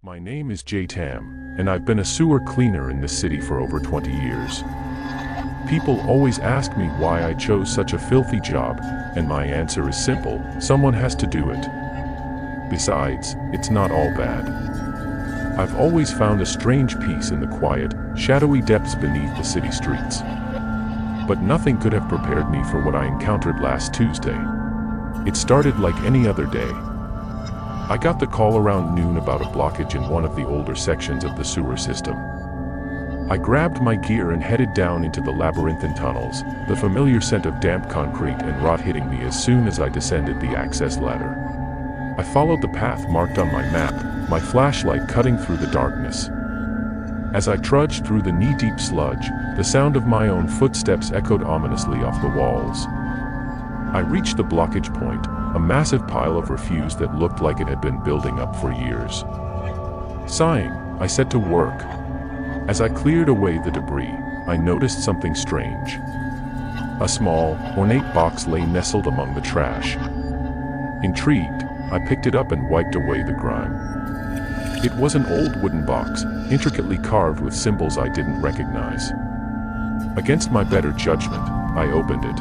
My name is Jay Tam, and I've been a sewer cleaner in this city for over 20 years. People always ask me why I chose such a filthy job, and my answer is simple: someone has to do it. Besides, it's not all bad. I've always found a strange peace in the quiet, shadowy depths beneath the city streets. But nothing could have prepared me for what I encountered last Tuesday. It started like any other day. I got the call around noon about a blockage in one of the older sections of the sewer system. I grabbed my gear and headed down into the labyrinthine tunnels, the familiar scent of damp concrete and rot hitting me as soon as I descended the access ladder. I followed the path marked on my map, my flashlight cutting through the darkness. As I trudged through the knee-deep sludge, the sound of my own footsteps echoed ominously off the walls. I reached the blockage point, a massive pile of refuse that looked like it had been building up for years. Sighing, I set to work. As I cleared away the debris, I noticed something strange. A small, ornate box lay nestled among the trash. Intrigued, I picked it up and wiped away the grime. It was an old wooden box, intricately carved with symbols I didn't recognize. Against my better judgment, I opened it.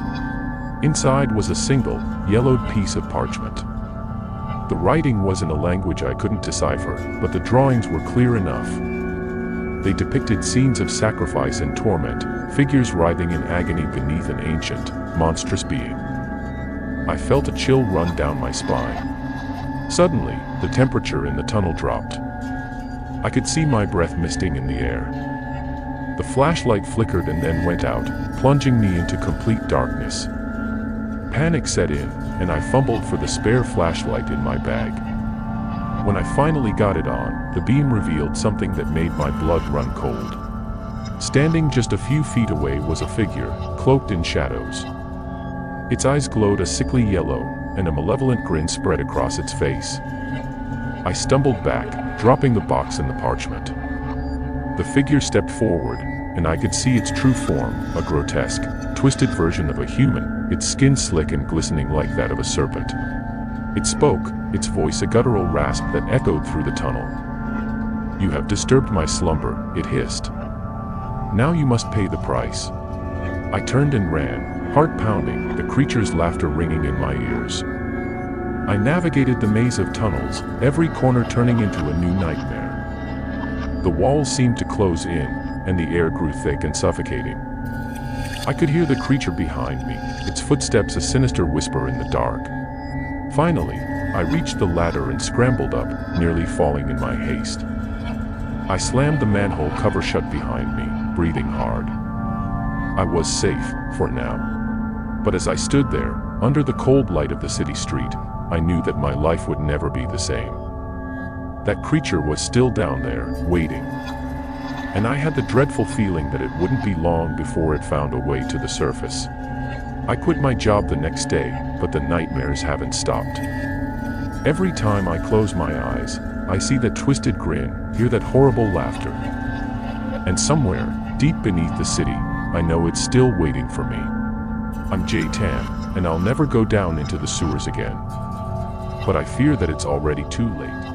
Inside was a single, yellowed piece of parchment. The writing was in a language I couldn't decipher, but the drawings were clear enough. They depicted scenes of sacrifice and torment, figures writhing in agony beneath an ancient, monstrous being. I felt a chill run down my spine. Suddenly, the temperature in the tunnel dropped. I could see my breath misting in the air. The flashlight flickered and then went out, plunging me into complete darkness. Panic set in, and I fumbled for the spare flashlight in my bag. When I finally got it on, the beam revealed something that made my blood run cold. Standing just a few feet away was a figure, cloaked in shadows. Its eyes glowed a sickly yellow, and a malevolent grin spread across its face. I stumbled back, dropping the box and the parchment. The figure stepped forward, and I could see its true form, a grotesque, twisted version of a human, its skin slick and glistening like that of a serpent. It spoke, its voice a guttural rasp that echoed through the tunnel. "You have disturbed my slumber," it hissed. "Now you must pay the price." I turned and ran, heart pounding, the creature's laughter ringing in my ears. I navigated the maze of tunnels, every corner turning into a new nightmare. The walls seemed to close in, and the air grew thick and suffocating. I could hear the creature behind me, its footsteps a sinister whisper in the dark. Finally, I reached the ladder and scrambled up, nearly falling in my haste. I slammed the manhole cover shut behind me, breathing hard. I was safe, for now. But as I stood there, under the cold light of the city street, I knew that my life would never be the same. That creature was still down there, waiting. And I had the dreadful feeling that it wouldn't be long before it found a way to the surface. I quit my job the next day, but the nightmares haven't stopped. Every time I close my eyes, I see that twisted grin, hear that horrible laughter. And somewhere, deep beneath the city, I know it's still waiting for me. I'm Jay Tam, and I'll never go down into the sewers again. But I fear that it's already too late.